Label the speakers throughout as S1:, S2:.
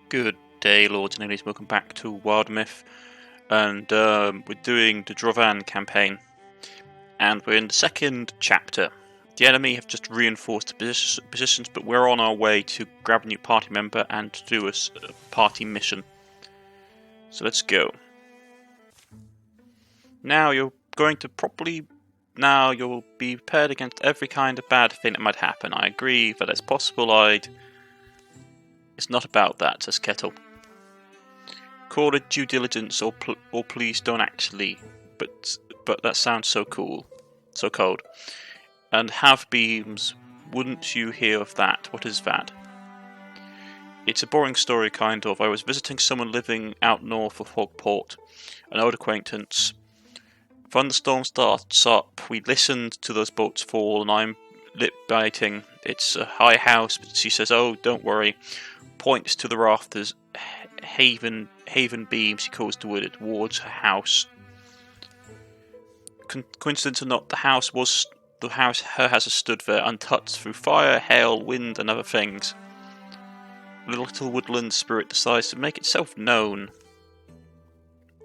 S1: Good day, lords and ladies. Welcome back to Wildermyth, and we're doing the Drovan campaign, and we're in the second chapter. The enemy have just reinforced the positions, but we're on our way to grab a new party member and to do a party mission. So let's go. Now you're going to Now you'll be prepared against every kind of bad thing that might happen. I agree that it's possible. It's not about that, says Kettle. Call it due diligence, or please don't actually. But that sounds so cool, so cold. And have beams. Wouldn't you hear of that? What is that? It's a boring story, kind of. I was visiting someone living out north of Hogport, an old acquaintance. Thunderstorm starts up. We listened to those boats fall, and I'm lip biting. It's a high house, but she says, "Oh, don't worry." Points to the rafters. Haven beams, she calls towards her house. Coincidence or not, the house has stood there untouched through fire, hail, wind, and other things. The little woodland spirit decides to make itself known.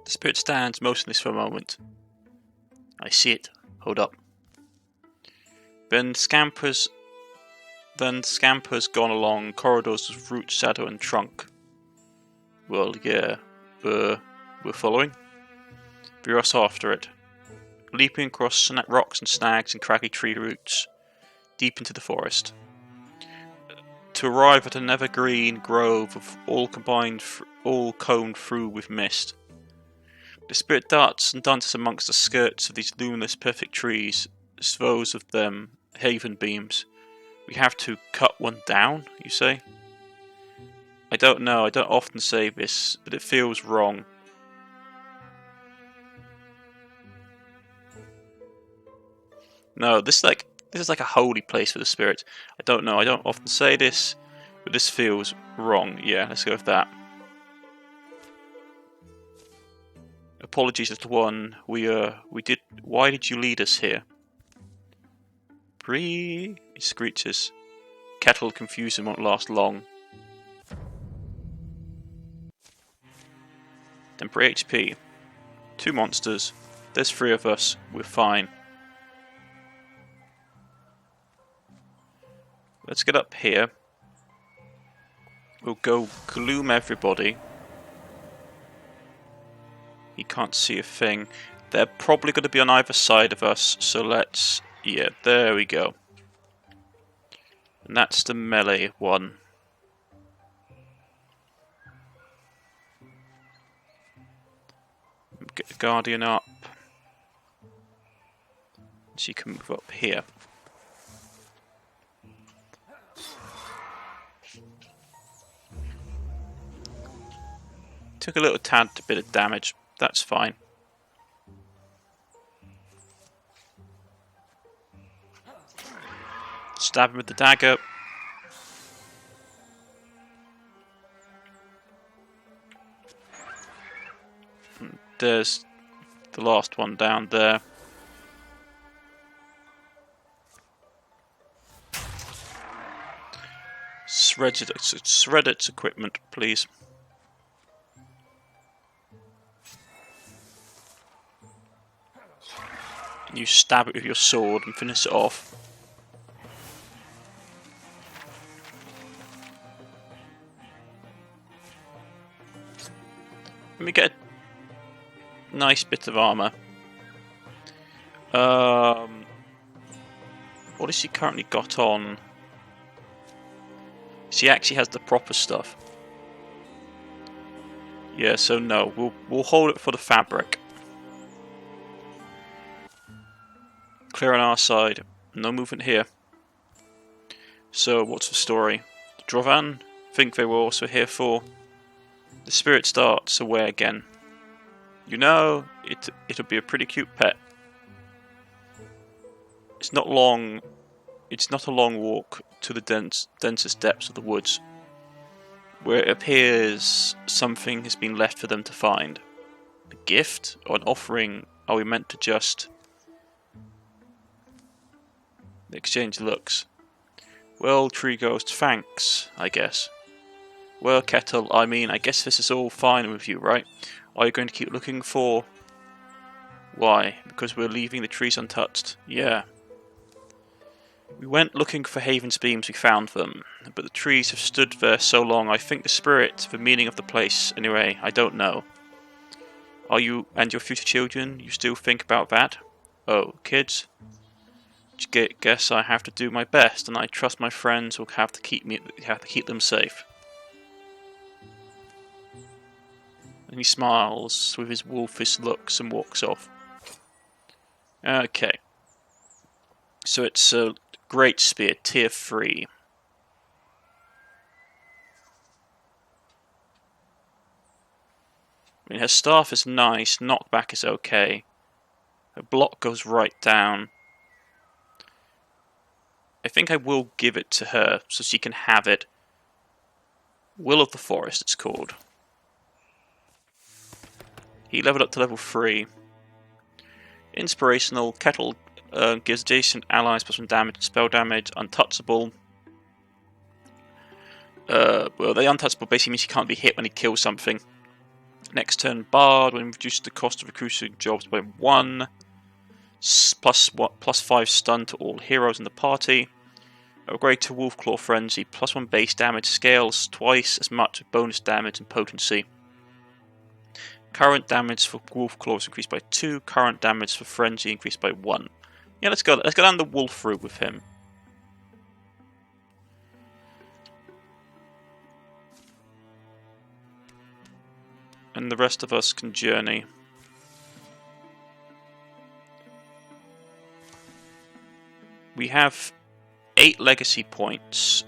S1: The spirit stands motionless for a moment. I see it. Hold up. Then scampers gone along corridors of root, shadow, and trunk. Well, yeah, we're following. We rush after it, leaping across rocks and snags and craggy tree roots, deep into the forest, to arrive at an evergreen grove of all combed through with mist. The spirit darts and dances amongst the skirts of these luminous, perfect trees, those of them haven beams. We have to cut one down, you say? I don't know, I don't often say this, but it feels wrong. No, this is like a holy place for the spirit. I don't know, I don't often say this, but this feels wrong. Yeah, let's go with that. Apologies, little one. Why did you lead us here? Bree, he screeches. Kettle confusion won't last long. Temporary HP. 2 monsters. There's 3 of us. We're fine. Let's get up here. We'll go gloom everybody. He can't see a thing. They're probably going to be on either side of us, so let's... Yeah, there we go. And that's the melee one. Get the Guardian up. So you can move up here. Took a little tad bit of damage. That's fine. Stab him with the dagger. There's the last one down there. Shred its equipment, please. You stab it with your sword and finish it off. Let me get a nice bit of armor. What has she currently got on? She actually has the proper stuff. Yeah, so no, we'll hold it for the fabric. Clear on our side. No movement here. So, what's the story? The Drovan think they were also here for. The spirit starts away again. You know, it'll be a pretty cute pet. It's not long. It's not a long walk to the densest depths of the woods, where it appears something has been left for them to find. A gift or an offering? Are we meant to just... The exchange looks. Well, Tree Ghost, thanks, I guess. Well, Kettle, I mean, I guess this is all fine with you, right? Are you going to keep looking for... Why? Because we're leaving the trees untouched. Yeah. We went looking for Haven's beams, we found them. But the trees have stood there so long, I think the spirit, the meaning of the place, anyway, I don't know. Are you and your future children, you still think about that? Oh, kids? Guess I have to do my best, and I trust my friends will have to keep them safe. And he smiles with his wolfish looks and walks off. Okay. So it's a Great Spear, tier 3. I mean, her staff is nice, knockback is okay. Her block goes right down. I think I will give it to her so she can have it. Will of the Forest, it's called. He leveled up to level 3. Inspirational, Kettle gives adjacent allies plus 1 damage, spell damage, untouchable. Well, the untouchable basically means he can't be hit when he kills something. Next turn, Bard, when reduces the cost of recruiting jobs by 1. Plus 5 stun to all heroes in the party. Upgrade to Wolfclaw Frenzy, plus 1 base damage, scales twice as much with bonus damage and potency. Current damage for Wolfclaw is increased by 2, current damage for Frenzy increased by 1. Yeah, let's go down the wolf route with him. And the rest of us can journey. We have 8 legacy points.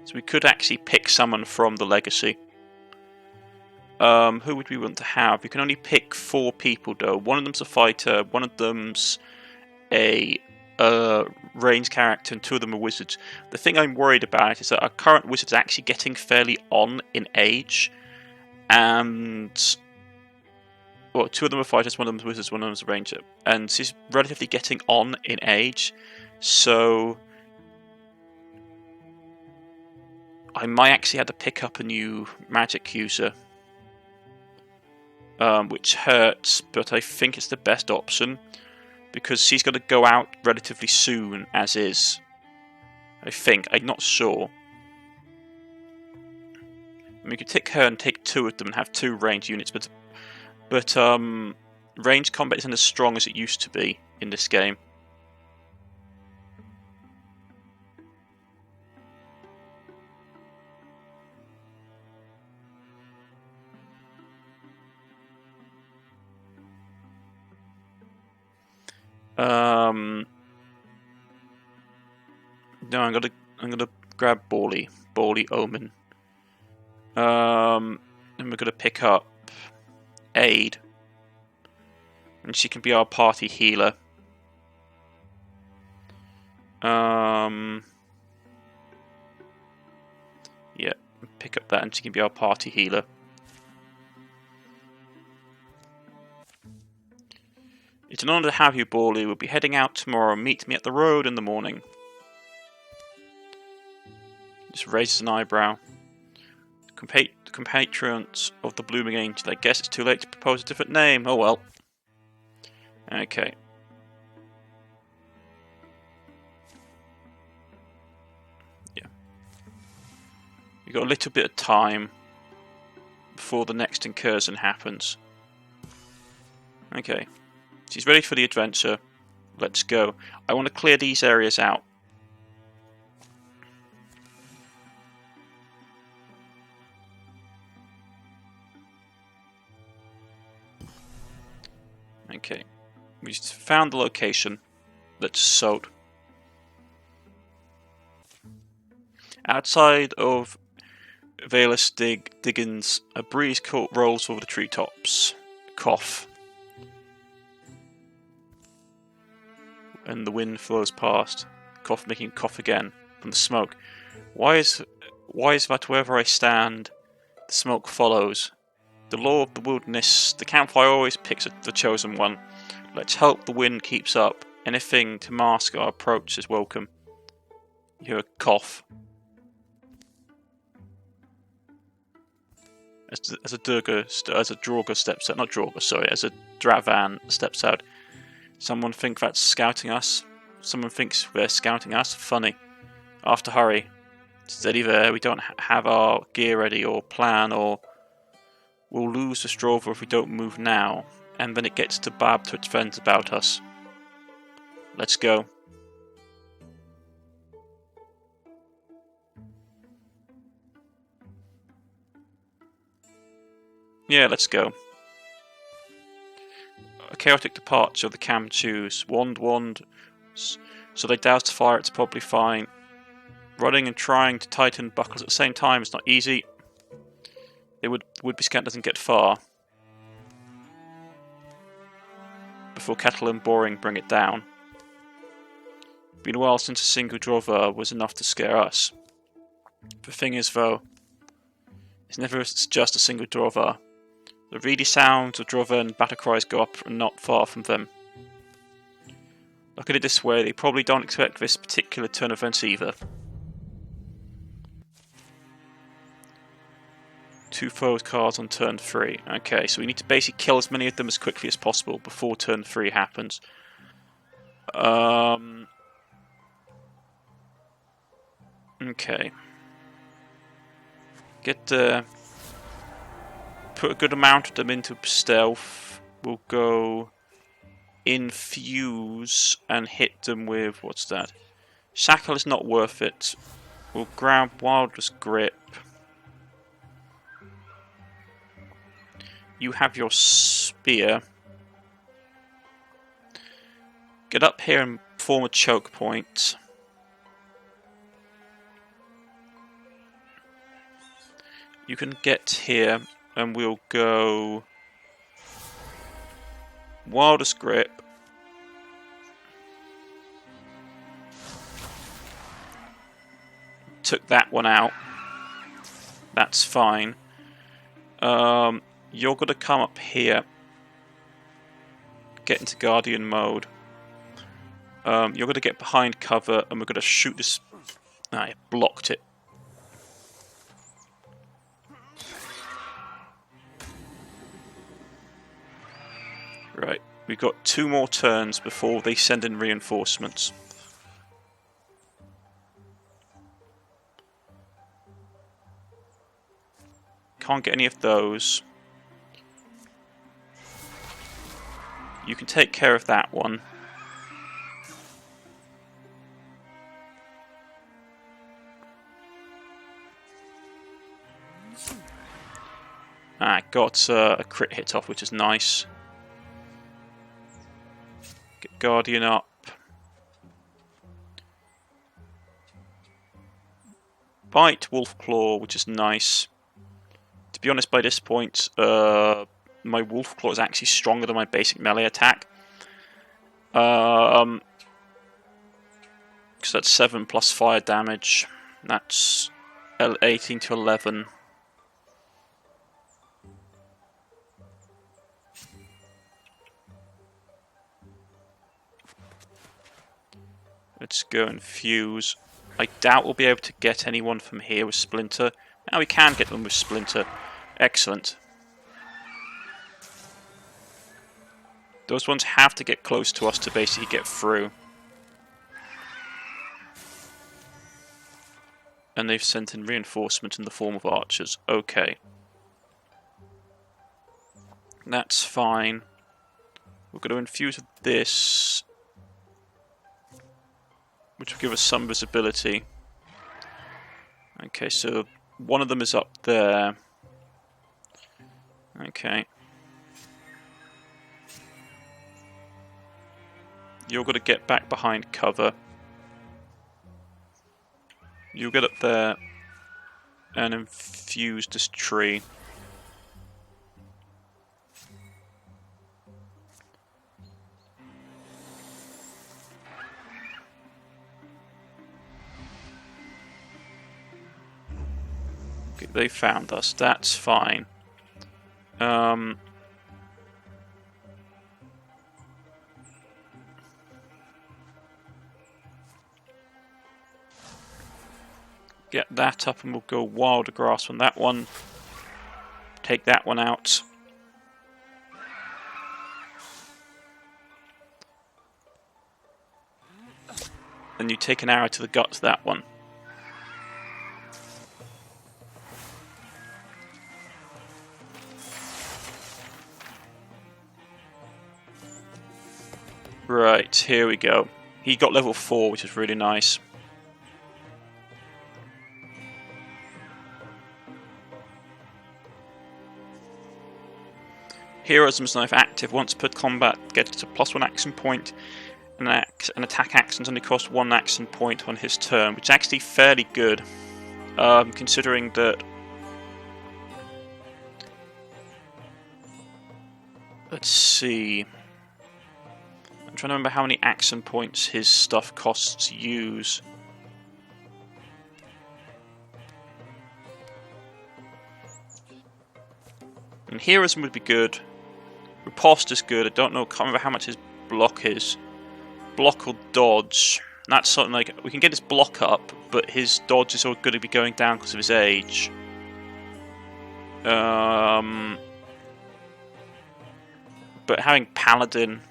S1: So we could actually pick someone from the legacy. Who would we want to have? We can only pick 4 people though. One of them's a fighter, one of them's a ranged character, and 2 of them are wizards. The thing I'm worried about is that our current wizard's actually getting fairly on in age. And... well, 2 of them are fighters, one of them is wizards, one of them is a ranger. And she's relatively getting on in age. So... I might actually have to pick up a new magic user. Which hurts, but I think it's the best option. Because she's going to go out relatively soon, as is. I think. I'm not sure. I mean, you could take her and take 2 of them and have 2 ranged units, but ranged combat isn't as strong as it used to be in this game. No, I'm gonna grab Pauly Omen. And we're gonna pick up Aid, and she can be our party healer. Yeah, pick up that, and she can be our party healer. It's an honor to have you, Pauly. We'll be heading out tomorrow. Meet me at the road in the morning. Just raises an eyebrow. Compatriots of the Blooming Angel. I guess it's too late to propose a different name. Oh well. Okay. Yeah. We've got a little bit of time before the next incursion happens. Okay. She's ready for the adventure. Let's go. I want to clear these areas out. Okay. We found the location. Let's sold. Outside of Wildest Diggins, a breeze rolls over the treetops. Cough. And the wind flows past, cough, making cough again from the smoke. Why is that wherever I stand, the smoke follows? The law of the wilderness, the campfire always picks the chosen one. Let's hope the wind keeps up. Anything to mask our approach is welcome. You hear a cough. as a Draugr steps out, not Draugr, sorry, as a Dravan steps out. Someone think that's scouting us. Someone thinks we're scouting us. Funny. I'll have to hurry. Steady there. We don't have our gear ready or plan, or we'll lose the Strover if we don't move now. And then it gets to Bab to its friends about us. Let's go. Yeah, let's go. A chaotic departure, the Cam choose. Wand. So they douse the fire, it's probably fine. Running and trying to tighten buckles at the same time is not easy. The would-be scout doesn't get far before Kettle and Boring bring it down. Been a while since a single Drover was enough to scare us. The thing is, though, it's never just a single Drover. The reedy sounds of Drover and battle cries go up and not far from them. Look at it this way, they probably don't expect this particular turn of events either. 2 foes cards on turn 3. Okay, so we need to basically kill as many of them as quickly as possible before turn 3 happens. Okay. Put a good amount of them into stealth. We'll go infuse and hit them with, what's that? Shackle is not worth it. We'll grab Wildest Grip. You have your spear. Get up here and form a choke point. You can get here and we'll go Wildest Grip. Took that one out. That's fine. You're going to come up here. Get into Guardian mode. You're going to get behind cover and we're going to shoot this... I blocked it. Right, we've got 2 more turns before they send in reinforcements. Can't get any of those. You can take care of that one. Got a crit hit off, which is nice. Get Guardian up. Bite, Wolf Claw, which is nice. To be honest, by this point, my Wolf Claw is actually stronger than my basic melee attack. Because that's 7 plus fire damage. That's 18 to 11. Let's go and fuse. I doubt we'll be able to get anyone from here with Splinter. Now we can get them with Splinter. Excellent. Those ones have to get close to us to basically get through. And they've sent in reinforcement in the form of archers. Okay. That's fine. We're going to infuse with this, which will give us some visibility. Okay, so one of them is up there. Okay. You're going to get back behind cover. You'll get up there and infuse this tree. Okay, they found us. That's fine. Get that up and we'll go Wild Grasp on that one. Take that one out. And you take an arrow to the gut to that one. Right, here we go. He got level 4, which is really nice. Heroism's Knife active. Once per combat, gets a +1 action point. And attack actions only cost 1 action point on his turn, which is actually fairly good, considering that. Let's see. I'm trying to remember how many action points his stuff costs to use. And Heroism would be good. Riposte is good. I don't know, can't remember how much his block is. Block or dodge. That's something like, we can get his block up, but his dodge is all going to be going down because of his age. But having Paladin,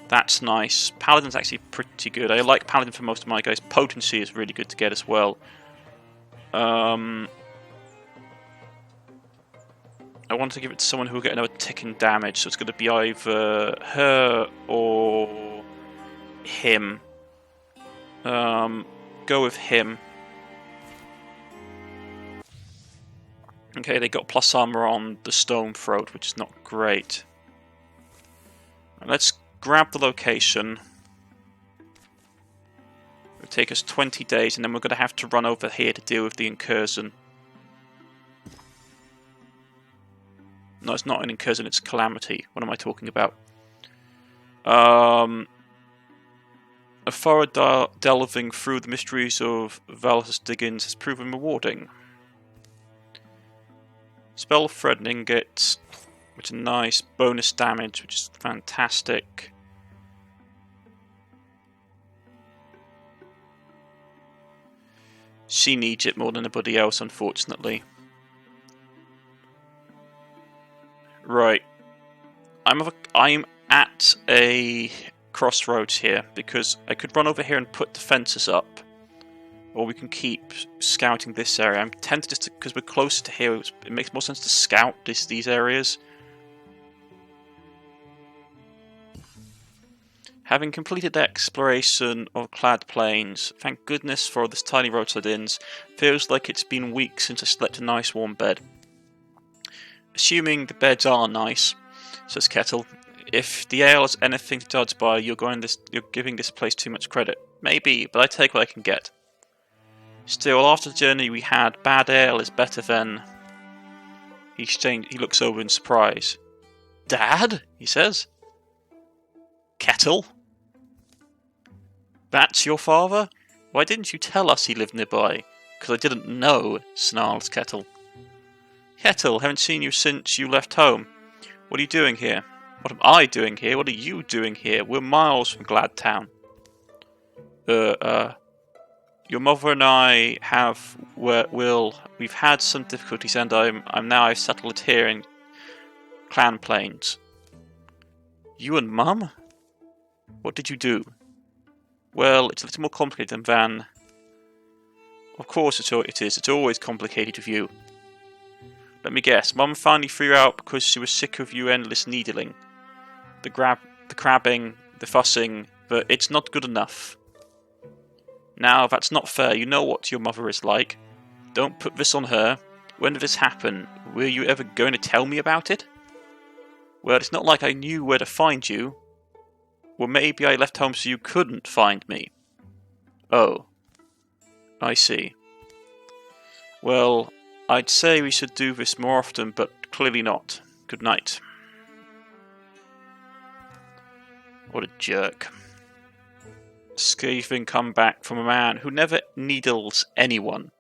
S1: that's nice. Paladin's actually pretty good. I like Paladin for most of my guys. Potency is really good to get as well. I want to give it to someone who will get another tick in damage, so it's going to be either her or him. Go with him. Okay, they got plus armor on the stone throat, which is not great. Let's grab the location. It'll take us 20 days, and then we're going to have to run over here to deal with the incursion. No, it's not an incursion, it's calamity. What am I talking about? A thorough delving through the mysteries of Valus Diggins has proven rewarding. Spell Threatening gets, which is nice, bonus damage, which is fantastic. She needs it more than anybody else, unfortunately. Right, I'm at a crossroads here because I could run over here and put defences up, or we can keep scouting this area. I'm tempted just because we're closer to here. It makes more sense to scout these areas. Having completed the exploration of clad plains, thank goodness for this tiny roadside inns. Feels like it's been weeks since I slept in a nice warm bed. Assuming the beds are nice, says Kettle. If the ale is anything to judge by, you're giving this place too much credit. Maybe, but I take what I can get. Still, after the journey we had, bad ale is better than... He looks over in surprise. Dad? He says. Kettle? That's your father? Why didn't you tell us he lived nearby? Because I didn't know, snarls Kettle. Kettle, haven't seen you since you left home. What are you doing here? What am I doing here? What are you doing here? We're miles from Gladtown. Your mother and I we've had some difficulties, and I've settled here in Clan Plains. You and Mum? What did you do? Well, it's a little more complicated than... Of course it is. It's always complicated with you. Let me guess, Mum finally threw you out because she was sick of you endless needling. The crabbing, the fussing, but it's not good enough. Now, that's not fair. You know what your mother is like. Don't put this on her. When did this happen? Were you ever going to tell me about it? Well, it's not like I knew where to find you. Well, maybe I left home so you couldn't find me. Oh. I see. Well, I'd say we should do this more often, but clearly not. Good night. What a jerk. Scathing comeback from a man who never needles anyone.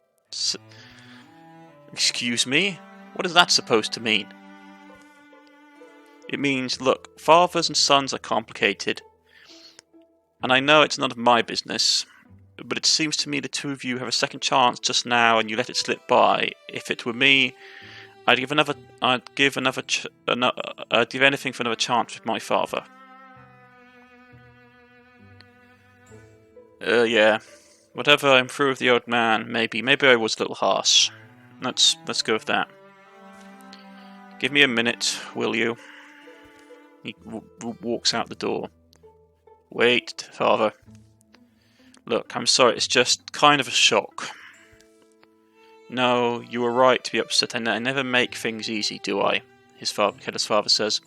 S1: Excuse me? What is that supposed to mean? It means, look, fathers and sons are complicated. And I know it's none of my business. but it seems to me the two of you have a second chance just now, and you let it slip by. If it were me, I'd give anything for another chance with my father. Yeah. Whatever I'm through with the old man, maybe I was a little harsh. Let's go with that. Give me a minute, will you? He walks out the door. Wait, father. Look, I'm sorry, it's just kind of a shock. No, you were right to be upset. I never make things easy, do I? His father says.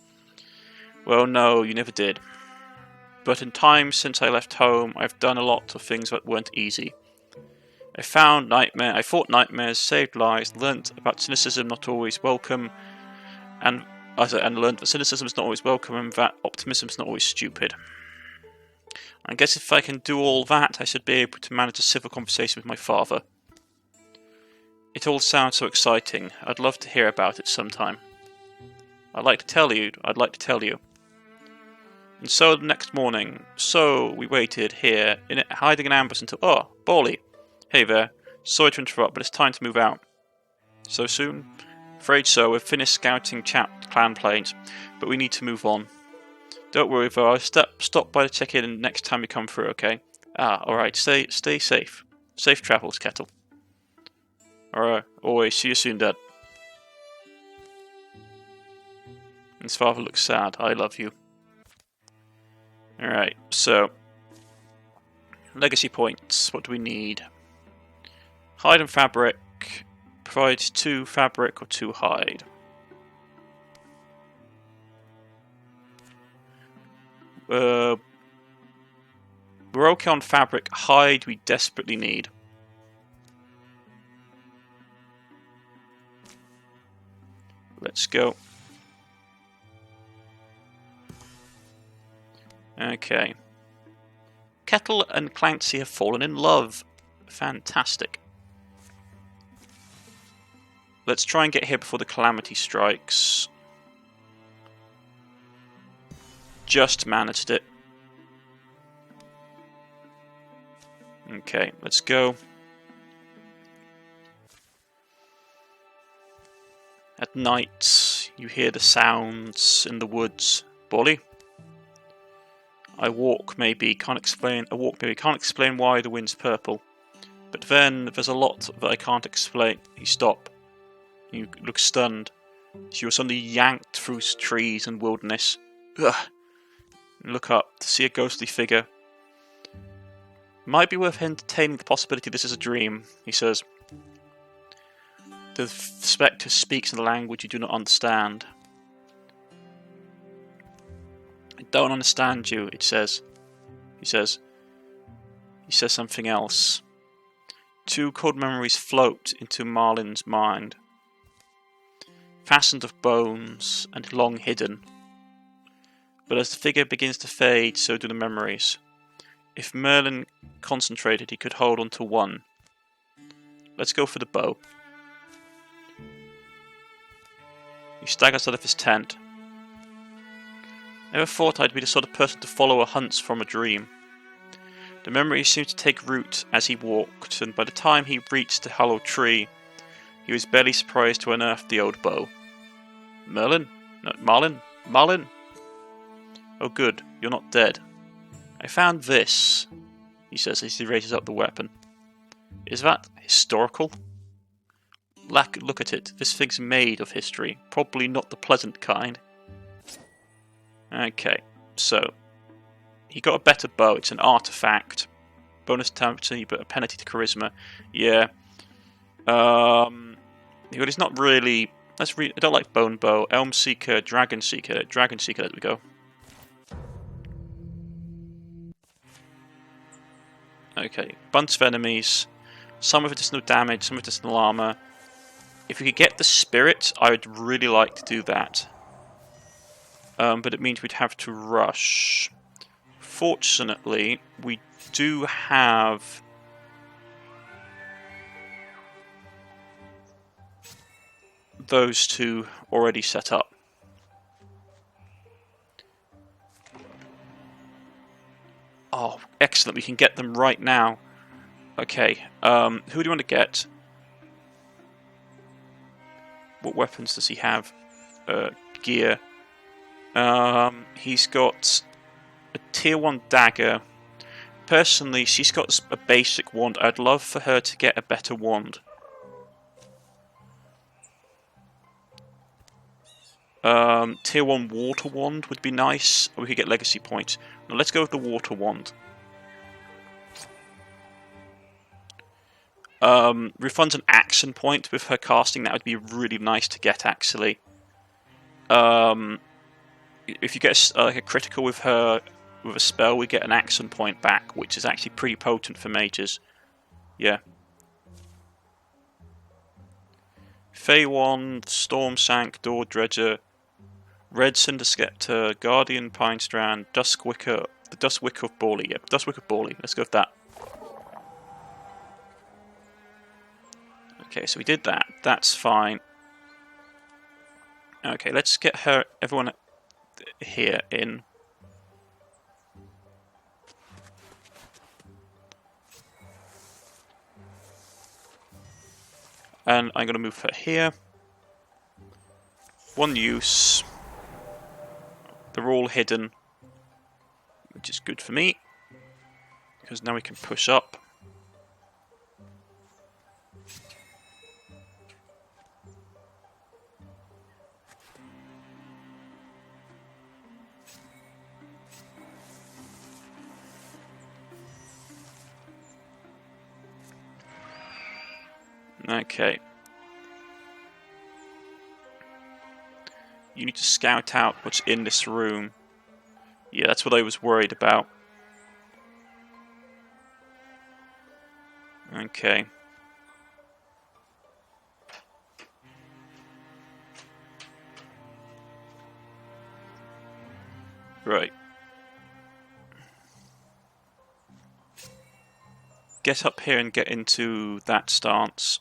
S1: Well, no, you never did. But in time since I left home, I've done a lot of things that weren't easy. I fought nightmares, saved lives, learnt about cynicism not always welcome, and learnt that cynicism is not always welcome and that optimism is not always stupid. I guess if I can do all that, I should be able to manage a civil conversation with my father. It all sounds so exciting. I'd love to hear about it sometime. I'd like to tell you. And so the next morning, we waited here, hiding in ambush until... Oh, PaulyD. Hey there. Sorry to interrupt, but it's time to move out. So soon? Afraid so. We've finished scouting clan planes, but we need to move on. Don't worry though, I'll stop by to check in next time we come through, okay? Alright, stay safe. Safe travels, Kettle. Alright, always, see you soon, Dad. His father looks sad. I love you. Alright, so... Legacy points, what do we need? Hide and fabric. Provides 2 fabric or 2 hide. We're okay on fabric. Hide we desperately need. Let's go. Okay. Kettle and Clancy have fallen in love. Fantastic. Let's try and get here before the calamity strikes. Just managed it. Okay, let's go. At night, you hear the sounds in the woods. PaulyD? I walk, maybe, can't explain why the wind's purple. But then, there's a lot that I can't explain. You stop. You look stunned. You are suddenly yanked through trees and wilderness. Ugh. Look up to see a ghostly figure. Might be worth entertaining the possibility this is a dream, he says. The spectre speaks in a language you do not understand. I don't understand you, it says. He says something else. 2 cold memories float into Marlin's mind. Fastened of bones and long hidden. But as the figure begins to fade, so do the memories. If Merlin concentrated, he could hold on to one. Let's go for the bow. He staggers out of his tent. Never thought I'd be the sort of person to follow a hunt from a dream. The memories seemed to take root as he walked, and by the time he reached the hollow tree, he was barely surprised to unearth the old bow. Merlin? No, Marlin? Oh good, you're not dead. I found this, he says as he raises up the weapon. Is that historical? Look at it, this thing's made of history, probably not the pleasant kind. Okay, so, he got a better bow, it's an artifact. Bonus damage, but a penalty to charisma. Yeah. But he's not really... I don't like Bone Bow. Elm Seeker, Dragon Seeker, there we go. Okay, bunch of enemies. Some with additional damage, some with additional armor. If we could get the spirit, I would really like to do that. But it means we'd have to rush. Fortunately, we do have... those 2 already set up. Oh, excellent, we can get them right now. Okay, who do you want to get? What weapons does he have? Gear. He's got a tier 1 dagger. Personally, she's got a basic wand. I'd love for her to get a better wand. Tier 1 water wand would be nice. Or we could get legacy points. Now let's go with the water wand. Refunds an action point with her casting. That would be really nice to get, actually. If you get like a critical with her with a spell, we get an action point back, which is actually pretty potent for mages. Yeah. Fey Wand, Storm Sank, Door Dredger, Red Cinder Scepter, Guardian Pinestrand, Duskwicker, the Duskwicker of PaulyD. Yeah, Duskwicker of PaulyD. Let's go with that. Okay, so we did that. That's fine. Okay, let's get everyone here in. And I'm going to move her here. One use. They're all hidden, which is good for me, because now we can push up. Okay. You need to scout out what's in this room. Yeah, that's what I was worried about. Okay. Right. Get up here and get into that stance.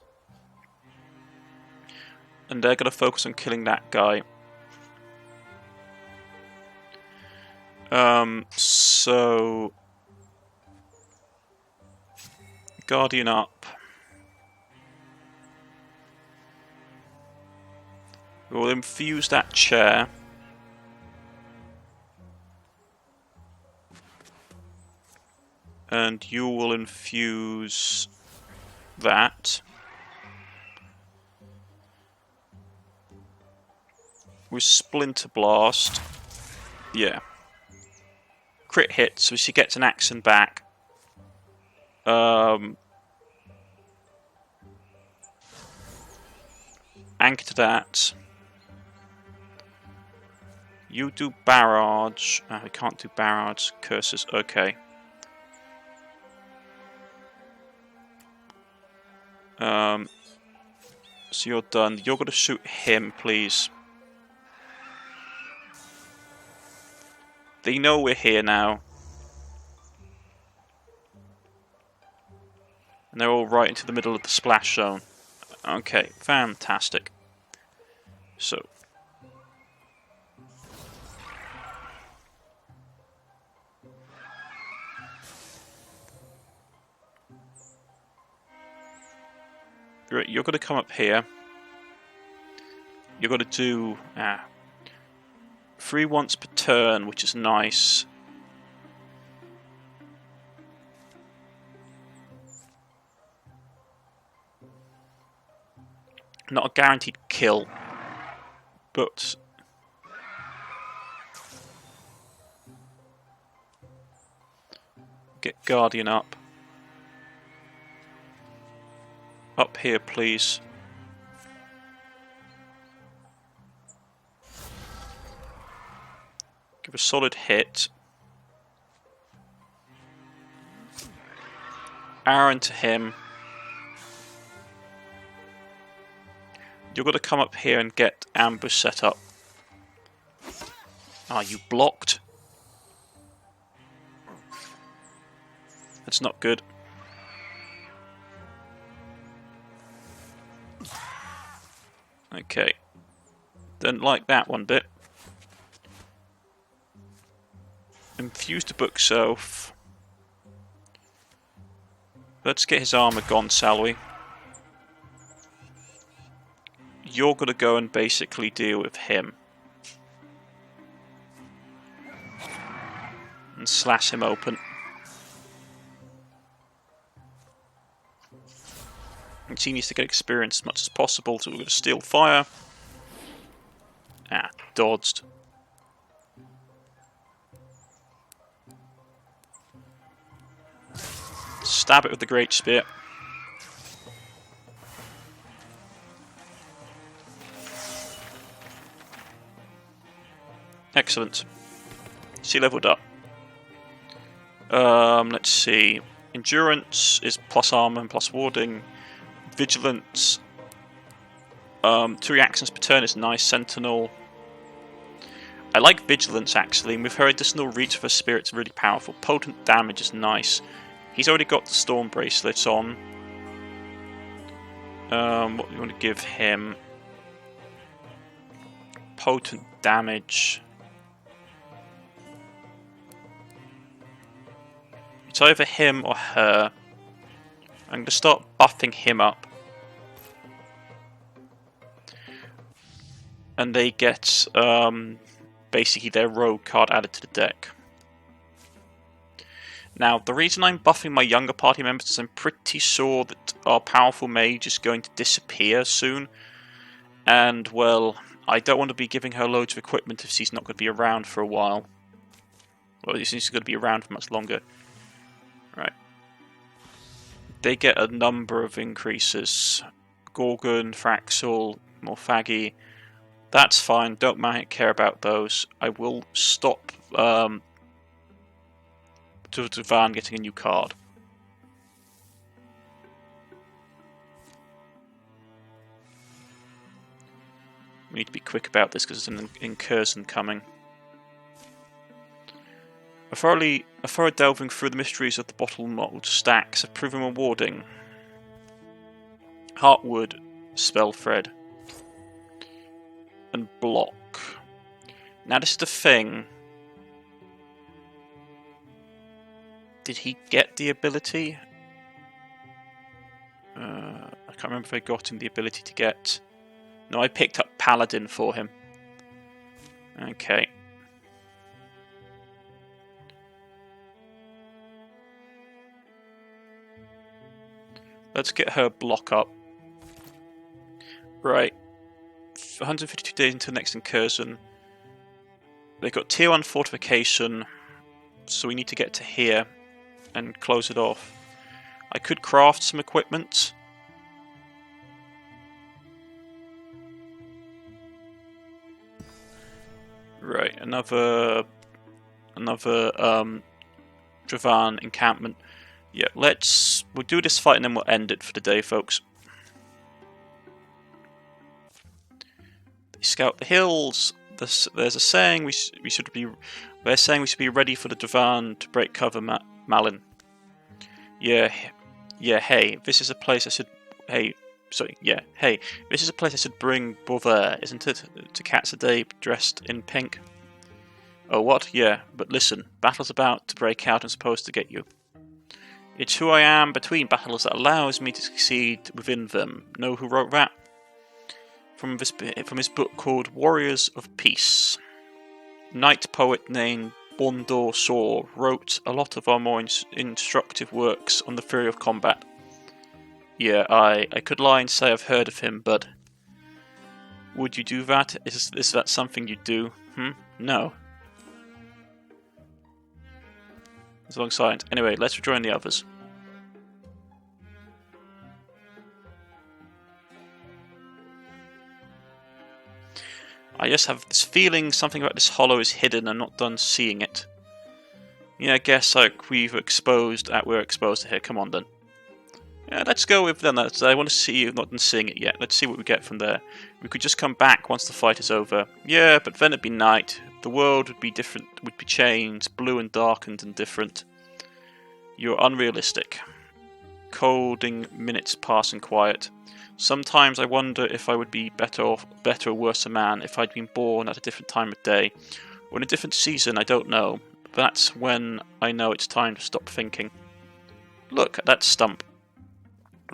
S1: And they're going to focus on killing that guy. So Guardian up. We'll infuse that chair. And you will infuse that. With Splinter Blast. Yeah. Crit hit, so she gets an action back. Anchor to that. You do barrage. We can't do barrage. Curses. Okay. So you're done. You're going to shoot him, please. They know we're here now. And they're all right into the middle of the splash zone. Okay, fantastic. So. Right, you're going to come up here. You're going to do 3 once per turn, which is nice. Not a guaranteed kill, but get Guardian up. Up here, please. Give a solid hit. Arrow into him. You're going to come up here and get ambush set up. Ah, you blocked. That's not good. Okay. Didn't like that one bit. Infuse the bookshelf. Let's get his armor gone, shall we? You're gonna go and basically deal with him. And slash him open. And he needs to get experience as much as possible, so we're going to steal fire. Ah, dodged. Stab it with the Great Spear. Excellent. She leveled up. Let's see. Endurance is plus armor and plus warding. Vigilance. 2 reactions per turn is nice. Sentinel. I like Vigilance actually, and with her additional reach for spirit's really powerful. Potent damage is nice. He's already got the Storm bracelets on. What do you want to give him? Potent damage. It's either him or her. I'm going to start buffing him up. And they get basically their rogue card added to the deck. Now, the reason I'm buffing my younger party members is I'm pretty sure that our powerful mage is going to disappear soon. And, well, I don't want to be giving her loads of equipment if she's not going to be around for a while. Well, she's going to be around for much longer. Right. They get a number of increases. Gorgon, Fraxel, Morphagi. That's fine, don't care about those. I will stop Van getting a new card. We need to be quick about this because there's an incursion coming. A thorough delving through the mysteries of the bottle mold stacks have proven rewarding. Heartwood, Spellthread, and Block. Now this is the thing. Did he get the ability? I can't remember if I got him the ability to get... No, I picked up Paladin for him. Okay. Let's get her Block up. Right. 152 days until next incursion. They've got tier 1 fortification, so we need to get to here and close it off. I could craft some equipment. Right, another Dravan encampment. Yeah, we'll do this fight and then we'll end it for the day, folks. They scout the hills. There's a saying they're saying we should be ready for the Dravan to break cover, Malin. Yeah, hey, this is a place I should... Hey, this is a place I should bring Beauvais, isn't it? To catch a day dressed in pink. Oh, what? Yeah, but listen, battle's about to break out and supposed to get you. It's who I am between battles that allows me to succeed within them. Know who wrote that? From his book called Warriors of Peace. Knight poet named Bondor Shaw wrote a lot of our more instructive works on the theory of combat. Yeah, I could lie and say I've heard of him, but... Would you do that? Is that something you do? No. There's a long silence. Anyway, let's rejoin the others. I just have this feeling something about this hollow is hidden and not done seeing it. Yeah, I guess like we're exposed to here. Come on then. Yeah, let's go with them. I want to see you not done seeing it yet. Let's see what we get from there. We could just come back once the fight is over. Yeah, but then it'd be night. The world would be different, would be changed, blue and darkened and different. You're unrealistic. Colding minutes pass in quiet. Sometimes I wonder if I would be better or worse a man if I'd been born at a different time of day, or in a different season. I don't know. That's when I know it's time to stop thinking. Look at that stump.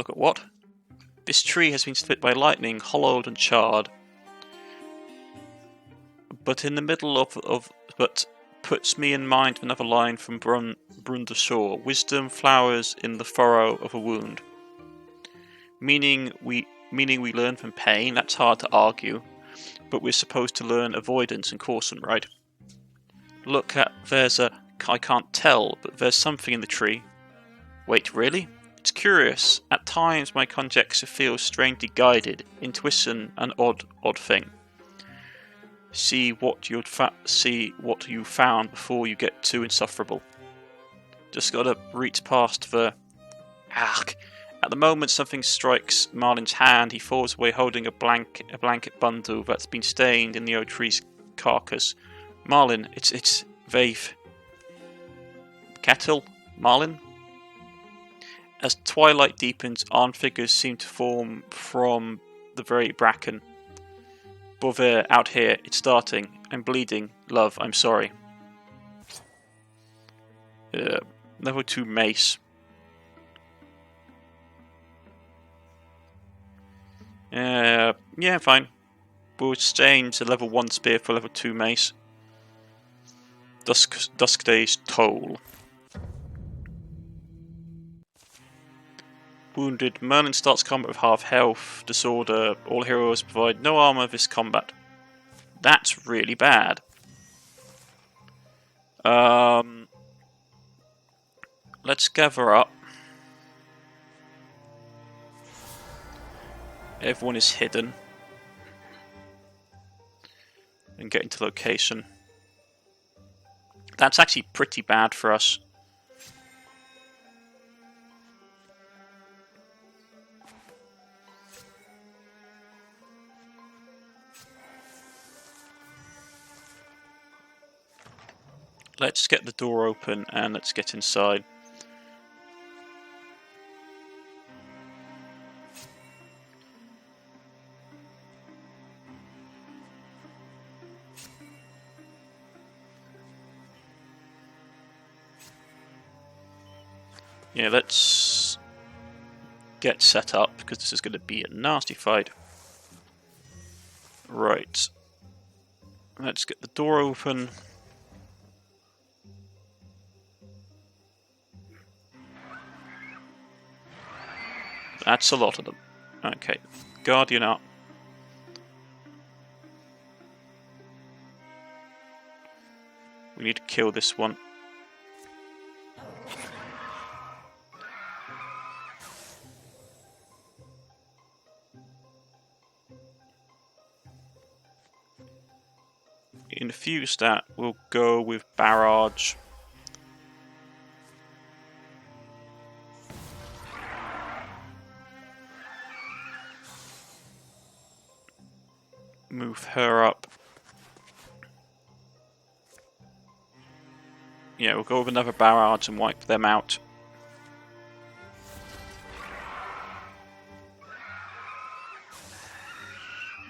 S1: Look at what? This tree has been split by lightning, hollowed and charred. But in the middle but puts me in mind of another line from Brunda Shaw. Wisdom flowers in the furrow of a wound. Meaning we learn from pain. That's hard to argue. But we're supposed to learn avoidance and caution, right? Look at, I can't tell, but there's something in the tree. Wait, really? It's curious. At times my conjecture feels strangely guided. Intuition, an odd thing. See what you found before you get too insufferable. Just gotta reach past the... Argh. At the moment something strikes Marlin's hand. He falls away holding a blanket bundle that's been stained in the old tree's carcass. Marlin, it's Vave. Kettle? Marlin? As twilight deepens, armed figures seem to form from the very bracken. Bovair, out here, it's starting. I'm bleeding. Love, I'm sorry. Level 2 mace. Yeah, fine. We'll exchange a level 1 spear for level 2 mace. Dusk Day's Toll. Wounded. Merlin starts combat with half health. Disorder. All heroes provide no armor this combat. That's really bad. Let's gather up. Everyone is hidden. And get into location. That's actually pretty bad for us. Let's get the door open and let's get inside. Yeah, let's get set up because this is going to be a nasty fight. Right. Let's get the door open. That's a lot of them. Okay, Guardian up. We need to kill this one. Infuse that, we'll go with Barrage. Move her up. Yeah, we'll go with another Barrage and wipe them out.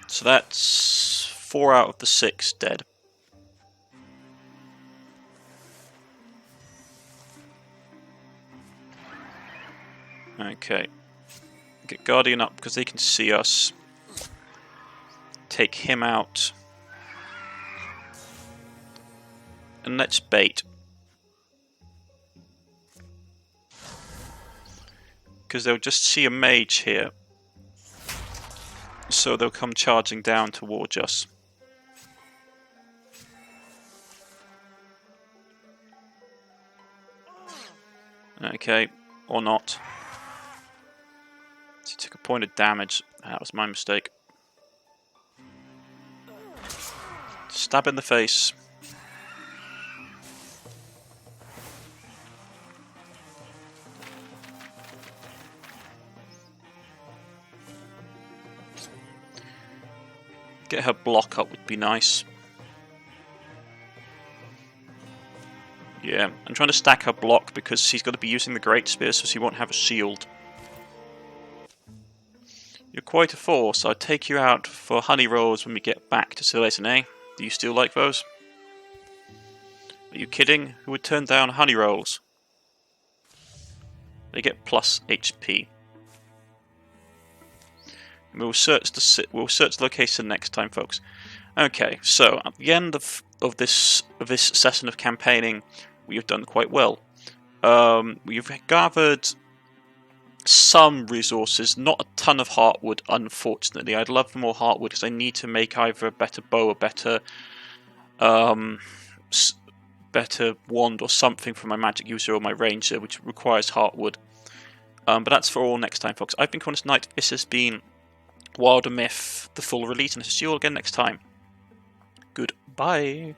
S1: So that's 4 out of the 6 dead. Okay. Get Guardian up because they can see us. Take him out. And let's bait. Because they'll just see a mage here. So they'll come charging down towards us. Okay, or not. He took a point of damage. That was my mistake. Stab in the face. Get her block up would be nice. Yeah, I'm trying to stack her block because she's got to be using the Great Spear, so she won't have a shield. You're quite a force. I'll take you out for honey rolls when we get back to Silesian, eh? Do you still like those? Are you kidding? Who would turn down honey rolls? They get plus HP. We'll search the location next time, folks. Okay, so at the end of this session of campaigning, we have done quite well. We've gathered some resources, not a ton of heartwood, unfortunately. I'd love more heartwood because I need to make either a better bow, a better wand or something for my magic user or my ranger, which requires heartwood. But that's for all next time, folks. I've been Cornish-knight. This has been Wildermyth, the full release, and I'll see you all again next time. Goodbye.